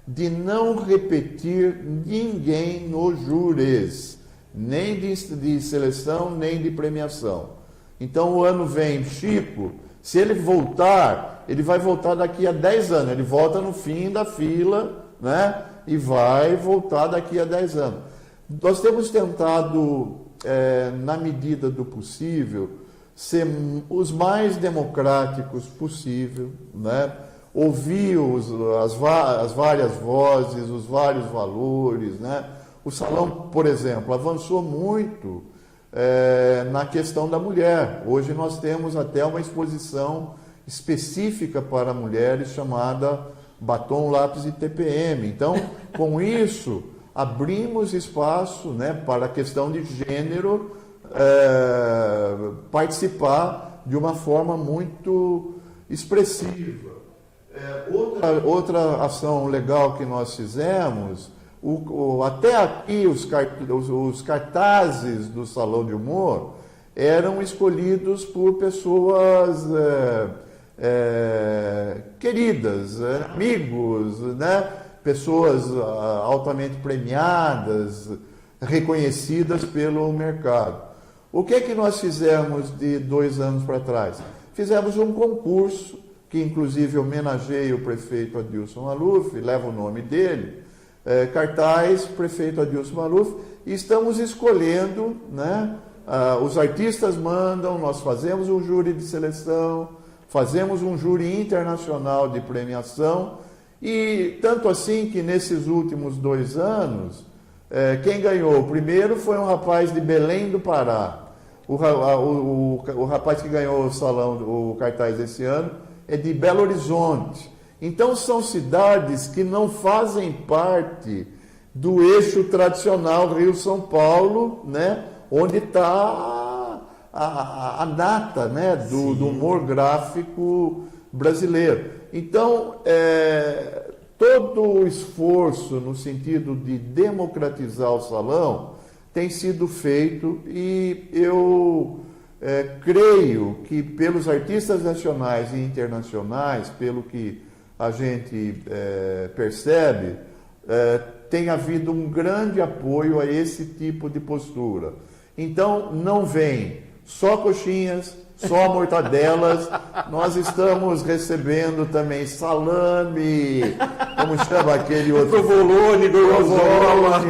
de não repetir ninguém nos júris, nem de seleção, nem de premiação. Então o ano vem Chico, se ele voltar, ele vai voltar daqui a 10 anos, ele volta no fim da fila, né? E vai voltar daqui a 10 anos. Nós temos tentado, na medida do possível, ser os mais democráticos possível, né? Ouvir as várias vozes, os vários valores, né? O salão, por exemplo, avançou muito na questão da mulher. Hoje nós temos até uma exposição específica para mulheres chamada Batom, Lápis e TPM. Então, com isso, abrimos espaço, né, para a questão de gênero participar de uma forma muito expressiva. Outra ação legal que nós fizemos, até aqui os cartazes do Salão de Humor eram escolhidos por pessoas queridas, amigos, né? Pessoas altamente premiadas, reconhecidas pelo mercado. O que é que nós fizemos de 2 anos para trás? Fizemos um concurso, que inclusive homenageia o prefeito Adilson Maluf, leva o nome dele, cartaz, prefeito Adilson Maluf, e estamos escolhendo, né? Os artistas mandam, nós fazemos um júri de seleção, fazemos um júri internacional de premiação, e tanto assim que nesses últimos 2 anos, quem ganhou? O primeiro foi um rapaz de Belém do Pará. O rapaz que ganhou o cartaz esse ano é de Belo Horizonte. Então são cidades que não fazem parte do eixo tradicional Rio-São Paulo, né? Onde está a nata, né, do humor gráfico brasileiro. Então, todo o esforço no sentido de democratizar o salão tem sido feito e eu creio que pelos artistas nacionais e internacionais, pelo que a gente percebe, tem havido um grande apoio a esse tipo de postura. Então, não vem só coxinhas, só mortadelas, nós estamos recebendo também salame, como chama aquele outro? Provolone,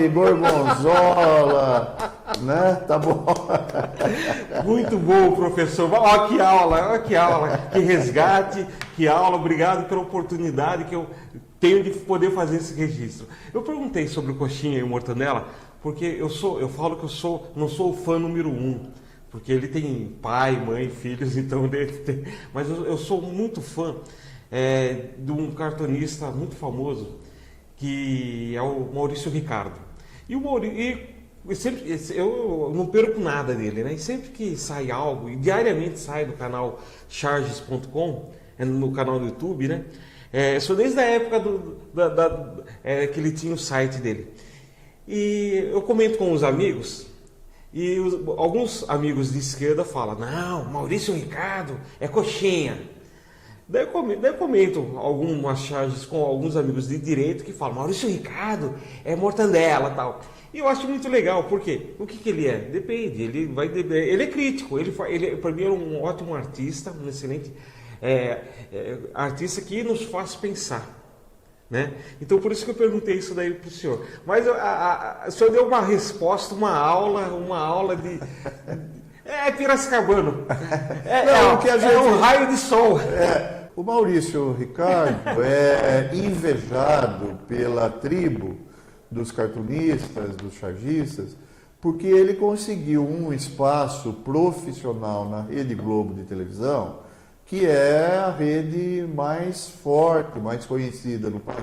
gorgonzola, né? Tá bom. Muito bom, professor. Ó, que aula, que resgate, que aula. Obrigado pela oportunidade que eu tenho de poder fazer esse registro. Eu perguntei sobre o coxinha e o mortadela, porque eu falo que não sou o fã número 1, porque ele tem pai, mãe, filhos, então mas eu sou muito fã de um cartunista muito famoso, que é o Maurício Ricardo. Eu não perco nada dele, né? E sempre que sai algo, e diariamente sai no canal charges.com, no canal do YouTube, né? Sou desde a época que ele tinha o site dele. E eu comento com os amigos, e alguns amigos de esquerda falam: não, Maurício Ricardo é coxinha. Daí eu comento algumas charges com alguns amigos de direita que falam: Maurício Ricardo é mortandela e tal. E eu acho muito legal, porque o que ele é? Depende, ele é crítico, ele para mim é um ótimo artista, um excelente artista que nos faz pensar. Né? Então por isso que eu perguntei isso daí para o senhor. Mas o senhor deu uma resposta, uma aula de... piracicabano. É um raio de sol. O Maurício Ricardo é invejado pela tribo dos cartunistas, dos chargistas, porque ele conseguiu um espaço profissional na Rede Globo de televisão, que é a rede mais forte, mais conhecida no país.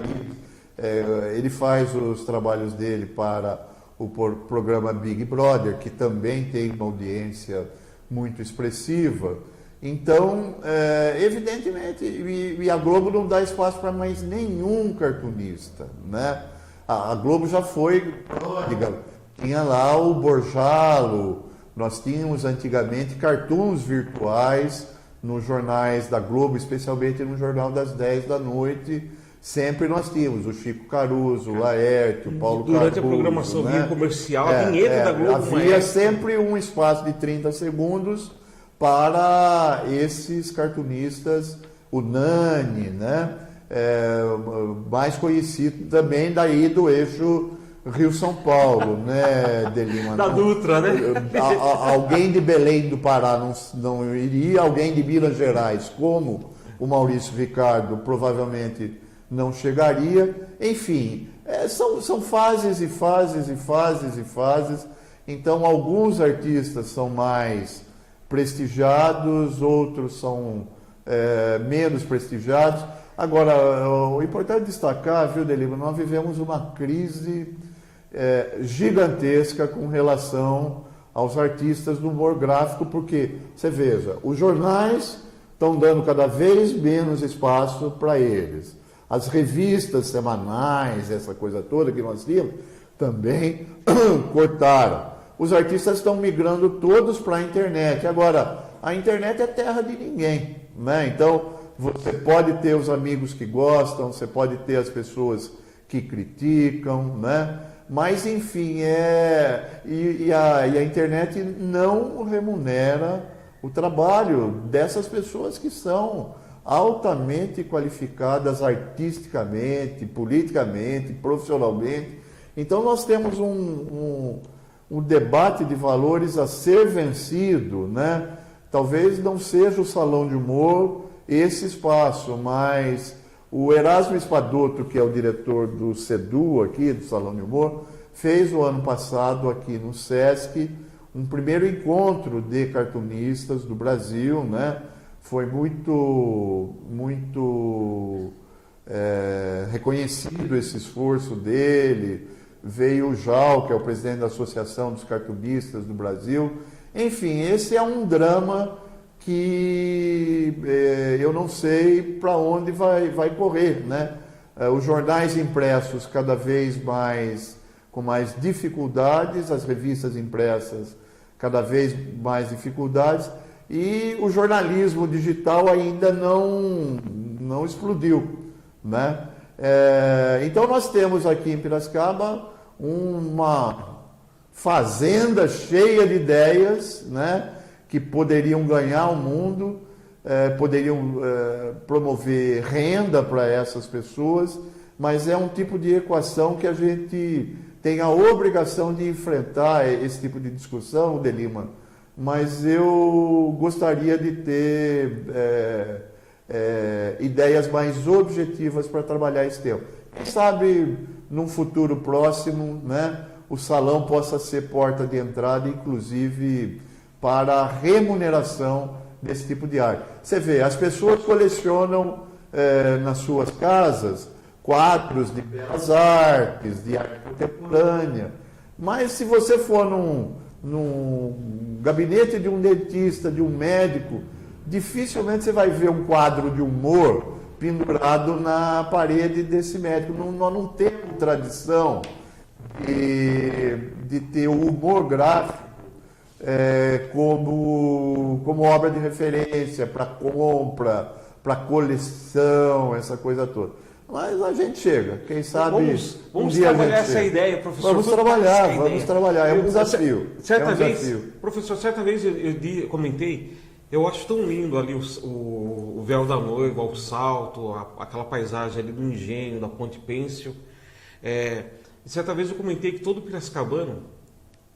Ele faz os trabalhos dele para o programa Big Brother, que também tem uma audiência muito expressiva. Então, evidentemente, e a Globo não dá espaço para mais nenhum cartunista, né? A Globo já foi pródiga. Tinha lá o Borjalo, nós tínhamos antigamente cartoons virtuais nos jornais da Globo, especialmente no Jornal das 10 da noite, sempre nós tínhamos o Chico Caruso, o Laércio, o Paulo Caruso. Durante a programação comercial, a vinheta da Globo. Havia sempre um espaço de 30 segundos para esses cartunistas, o Nani, né? Mais conhecido também daí do eixo Rio-São Paulo, né, Delima? Da Dutra, né? Alguém de Belém do Pará não iria, alguém de Minas Gerais, como o Maurício Ricardo, provavelmente não chegaria. Enfim, são fases e fases e fases e fases. Então, alguns artistas são mais prestigiados, outros são menos prestigiados. Agora, o importante destacar, viu, Delima, nós vivemos uma crise gigantesca com relação aos artistas do humor gráfico, porque, você veja, os jornais estão dando cada vez menos espaço para eles. As revistas semanais, essa coisa toda que nós tínhamos, também cortaram. Os artistas estão migrando todos para a internet. Agora, a internet é terra de ninguém, né? Então, você pode ter os amigos que gostam, você pode ter as pessoas que criticam, né? Mas, enfim, a internet não remunera o trabalho dessas pessoas que são altamente qualificadas artisticamente, politicamente, profissionalmente. Então, nós temos um debate de valores a ser vencido, né? Talvez não seja o Salão de Humor esse espaço, mas o Erasmo Espadoto, que é o diretor do SEDU aqui, do Salão de Humor, fez o ano passado aqui no SESC um primeiro encontro de cartunistas do Brasil, né? Foi muito reconhecido esse esforço dele. Veio o Jal, que é o presidente da Associação dos Cartunistas do Brasil, Enfim, esse é um drama que eu não sei para onde vai correr, né? Os jornais impressos cada vez mais com mais dificuldades, as revistas impressas cada vez mais dificuldades, e o jornalismo digital ainda não explodiu, né? Então nós temos aqui em Piracicaba uma fazenda cheia de ideias, né, que poderiam ganhar o mundo, poderiam promover renda para essas pessoas, mas é um tipo de equação que a gente tem a obrigação de enfrentar esse tipo de discussão, Delima, mas eu gostaria de ter ideias mais objetivas para trabalhar esse tema. Quem sabe, num futuro próximo, né, o salão possa ser porta de entrada, inclusive, para a remuneração desse tipo de arte. Você vê, as pessoas colecionam nas suas casas quadros de belas artes, de arte contemporânea, mas se você for num gabinete de um dentista, de um médico, dificilmente você vai ver um quadro de humor pendurado na parede desse médico. Nós não temos tradição de ter o humor gráfico como obra de referência para compra, para coleção, essa coisa toda. Mas a gente chega, quem sabe vamos trabalhar essa ideia, professor. Vamos trabalhar, é um desafio. Professor, certa vez eu comentei, eu acho tão lindo ali o véu da noiva, o salto, aquela paisagem ali do engenho, da Ponte Pêncil. Certa vez eu comentei que todo piracicabano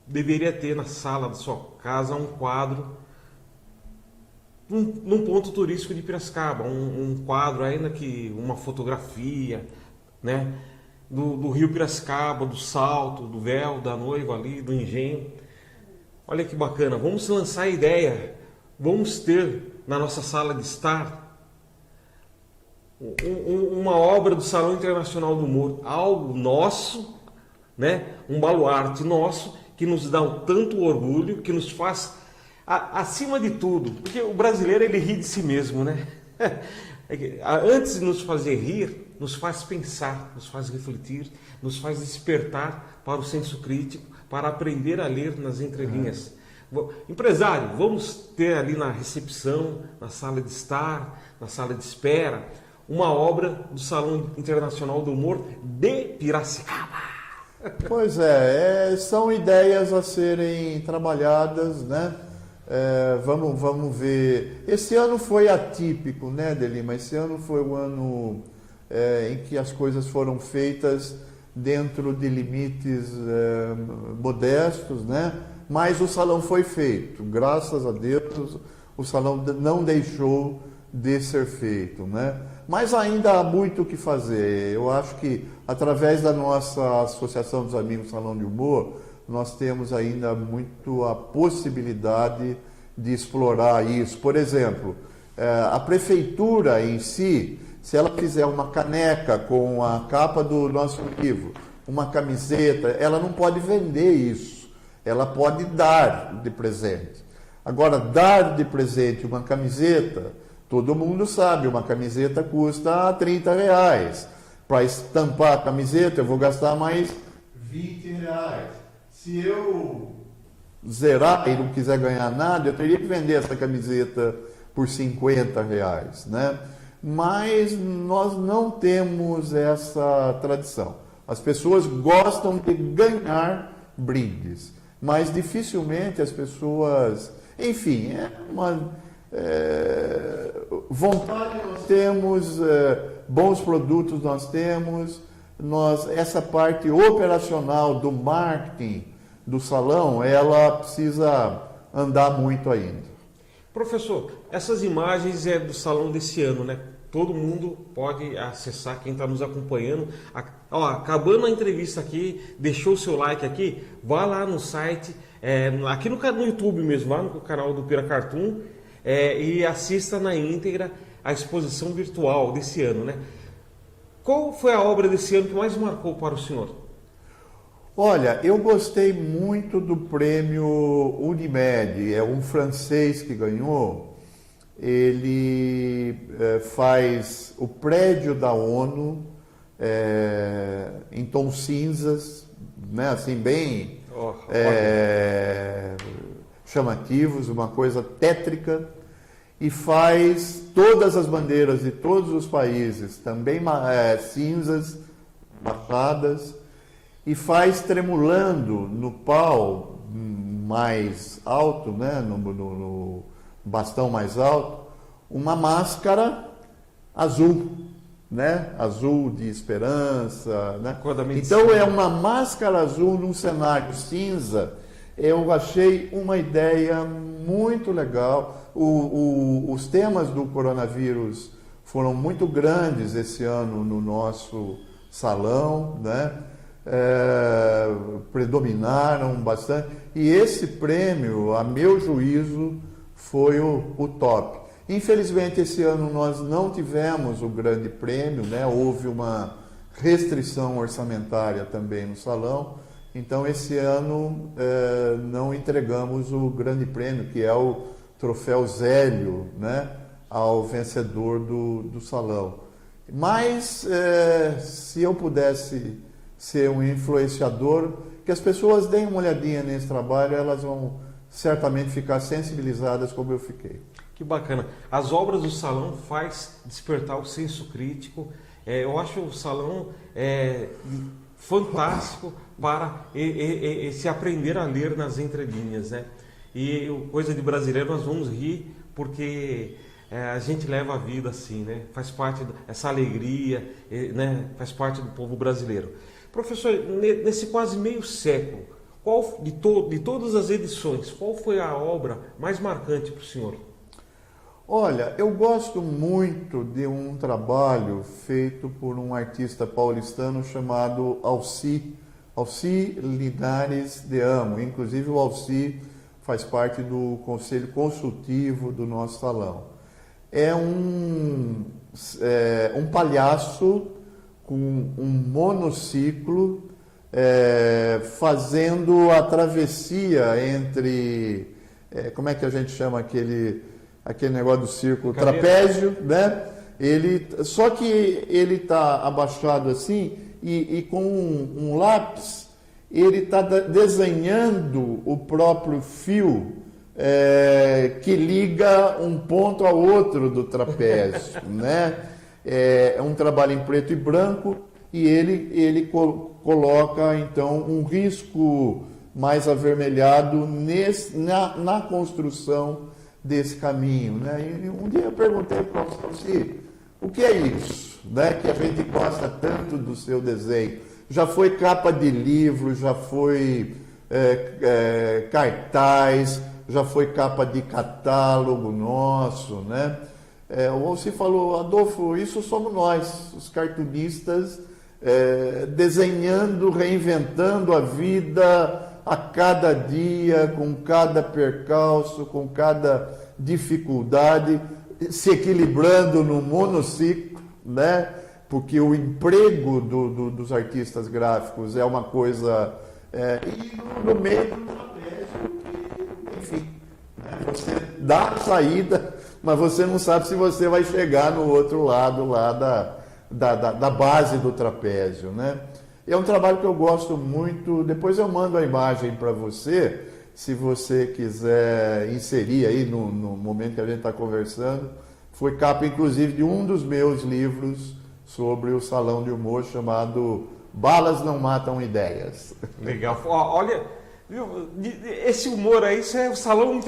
deveria ter na sala da sua casa um quadro num ponto turístico de Piracicaba, um quadro ainda que uma fotografia, né, do rio Piracicaba, do salto, do véu da noiva ali, do engenho. Olha que bacana, vamos lançar a ideia, vamos ter na nossa sala de estar uma obra do Salão Internacional do Humor, algo nosso, né, um baluarte nosso, que nos dá um tanto orgulho, que nos faz, acima de tudo, porque o brasileiro ele ri de si mesmo, né? Antes de nos fazer rir, nos faz pensar, nos faz refletir, nos faz despertar para o senso crítico, para aprender a ler nas entrelinhas. Empresário, vamos ter ali na recepção, na sala de estar, na sala de espera, uma obra do Salão Internacional do Humor de Piracicaba. Pois são ideias a serem trabalhadas, né? Vamos ver. Esse ano foi atípico, né, Delima? Esse ano foi o ano em que as coisas foram feitas dentro de limites modestos, né? Mas o salão foi feito, graças a Deus, o salão não deixou de ser feito, né? Mas ainda há muito o que fazer. Eu acho que, através da nossa Associação dos Amigos Salão de Humor, nós temos ainda muito a possibilidade de explorar isso. Por exemplo, a prefeitura em si, se ela fizer uma caneca com a capa do nosso livro, uma camiseta, ela não pode vender isso. Ela pode dar de presente. Agora, dar de presente uma camiseta, todo mundo sabe, uma camiseta custa R$30. Para estampar a camiseta, eu vou gastar mais R$20. Se eu zerar e não quiser ganhar nada, eu teria que vender essa camiseta por R$50, né? Mas nós não temos essa tradição. As pessoas gostam de ganhar brindes, mas dificilmente as pessoas... Enfim, vontade nós temos, bons produtos nós temos, essa parte operacional do marketing do salão, ela precisa andar muito ainda. Professor, essas imagens é do salão desse ano, né? Todo mundo pode acessar, quem está nos acompanhando. Acabando a entrevista aqui, deixou o seu like aqui, vá lá no site, aqui no YouTube mesmo, lá no canal do Pira Cartoon, e assista na íntegra a exposição virtual desse ano, né? Qual foi a obra desse ano que mais marcou para o senhor? Olha, eu gostei muito do prêmio Unimed, é um francês que ganhou. Ele faz o prédio da ONU em tons cinzas, né, assim, bem chamativos, uma coisa tétrica, e faz todas as bandeiras de todos os países, também cinzas, marcadas, e faz tremulando no pau mais alto, né, no bastão mais alto, uma máscara azul, né, azul de esperança, né? Então é uma máscara azul num cenário cinza. Eu achei uma ideia muito legal. Os temas do coronavírus foram muito grandes esse ano no nosso salão, né? Predominaram bastante. E esse prêmio, a meu juízo, foi o top. Infelizmente, esse ano nós não tivemos o grande prêmio, né? Houve uma restrição orçamentária também no salão. Então, esse ano não entregamos o grande prêmio, que é o troféu Zélio, né? Ao vencedor do salão. Mas, se eu pudesse ser um influenciador, que as pessoas deem uma olhadinha nesse trabalho, elas vão certamente ficar sensibilizadas como eu fiquei. Que bacana. As obras do salão faz despertar o senso crítico. Eu acho o salão fantástico para se aprender a ler nas entrelinhas, né? E coisa de brasileiro, nós vamos rir porque a gente leva a vida assim, né? Faz parte dessa alegria, né? Faz parte do povo brasileiro. Professor, nesse quase meio século, de todas as edições, qual foi a obra mais marcante para o senhor? Olha, eu gosto muito de um trabalho feito por um artista paulistano chamado Alci Linares de Amo. Inclusive o Alci faz parte do conselho consultivo do nosso salão. É um palhaço com um monociclo fazendo a travessia entre, como é que a gente chama aquele negócio do círculo, trapézio, né? Só que ele está abaixado assim e com um lápis ele está desenhando o próprio fio que liga um ponto ao outro do trapézio, né? É um trabalho em preto e branco e ele coloca então um risco mais avermelhado na construção desse caminho, né? E um dia eu perguntei para o Alci, o que é isso, né? Que a gente gosta tanto do seu desenho. Já foi capa de livro, já foi cartaz, já foi capa de catálogo nosso, né? O Alci falou, Adolfo, isso somos nós, os cartunistas, desenhando, reinventando a vida a cada dia, com cada percalço, com cada dificuldade, se equilibrando no monociclo, né? Porque o emprego dos artistas gráficos é uma coisa... e no meio do trapézio, enfim, né? Você dá a saída, mas você não sabe se você vai chegar no outro lado lá da base do trapézio, né? É um trabalho que eu gosto muito. Depois eu mando a imagem para você, se você quiser inserir aí no momento que a gente está conversando. Foi capa, inclusive, de um dos meus livros sobre o Salão de Humor, chamado Balas Não Matam Ideias. Legal. Olha, esse humor aí, isso é o Salão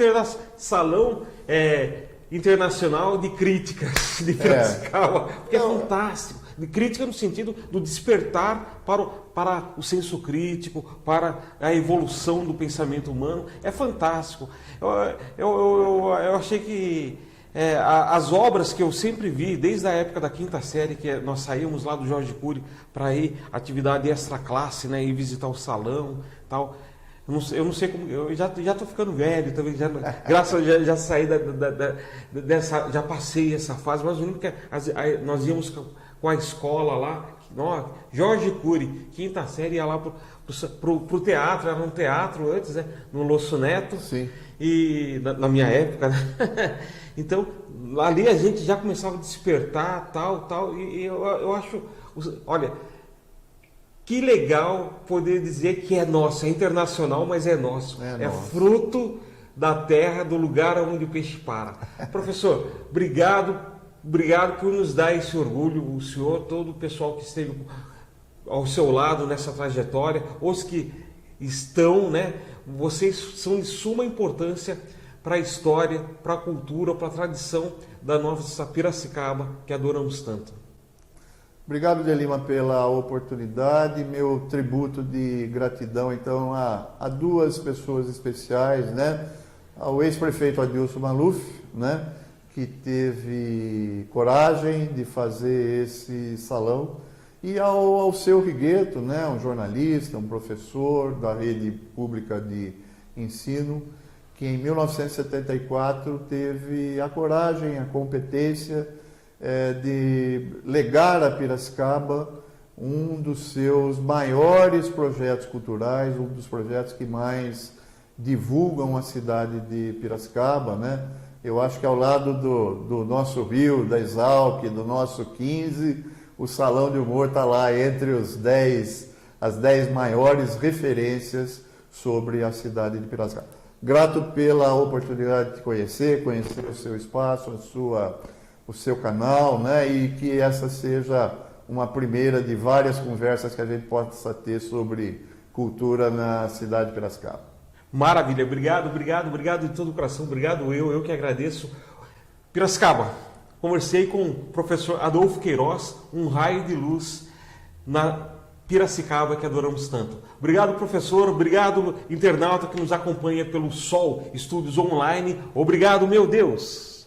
Internacional de Críticas de Piracicaba, porque é fantástico. De crítica no sentido do despertar para o senso crítico, para a evolução do pensamento humano. É fantástico. Eu achei que as obras que eu sempre vi, desde a época da quinta série, que nós saímos lá do Jorge Cury para ir atividade extra classe, né, ir visitar o salão, tal. Eu não sei como, eu já estou ficando velho também, já saí já passei essa fase, mas o único que nós íamos com a escola lá, Jorge Cury, quinta série, ia lá pro teatro, era um teatro antes, né? No Losso Neto. Sim. E na minha época, né? Então, ali a gente já começava a despertar, tal, e eu acho, olha, que legal poder dizer que é nosso, é internacional, mas é nosso. É nosso. Fruto da terra, do lugar onde o peixe para. Professor, obrigado por nos dar esse orgulho, o senhor, todo o pessoal que esteve ao seu lado nessa trajetória, os que estão, né? Vocês são de suma importância para a história, para a cultura, para a tradição da nossa Piracicaba, que adoramos tanto. Obrigado, Delima, pela oportunidade. Meu tributo de gratidão, então, a duas pessoas especiais, né? Ao ex-prefeito Adilson Maluf, né? Que teve coragem de fazer esse salão, e ao seu Rigueto, né? Um jornalista, um professor da rede pública de ensino, que em 1974 teve a coragem, a competência de legar a Piracicaba um dos seus maiores projetos culturais, um dos projetos que mais divulgam a cidade de Piracicaba, né? Eu acho que ao lado do nosso Rio, da Exalc, do nosso 15, o Salão de Humor está lá entre as 10 maiores referências sobre a cidade de Piracicaba. Grato pela oportunidade de conhecer o seu espaço, o seu canal, né? E que essa seja uma primeira de várias conversas que a gente possa ter sobre cultura na cidade de Piracicaba. Maravilha, obrigado de todo o coração, obrigado eu que agradeço. Piracicaba, conversei com o professor Adolfo Queiroz, um raio de luz na Piracicaba que adoramos tanto. Obrigado, professor, obrigado, internauta que nos acompanha pelo Sol Estúdios Online, obrigado, meu Deus!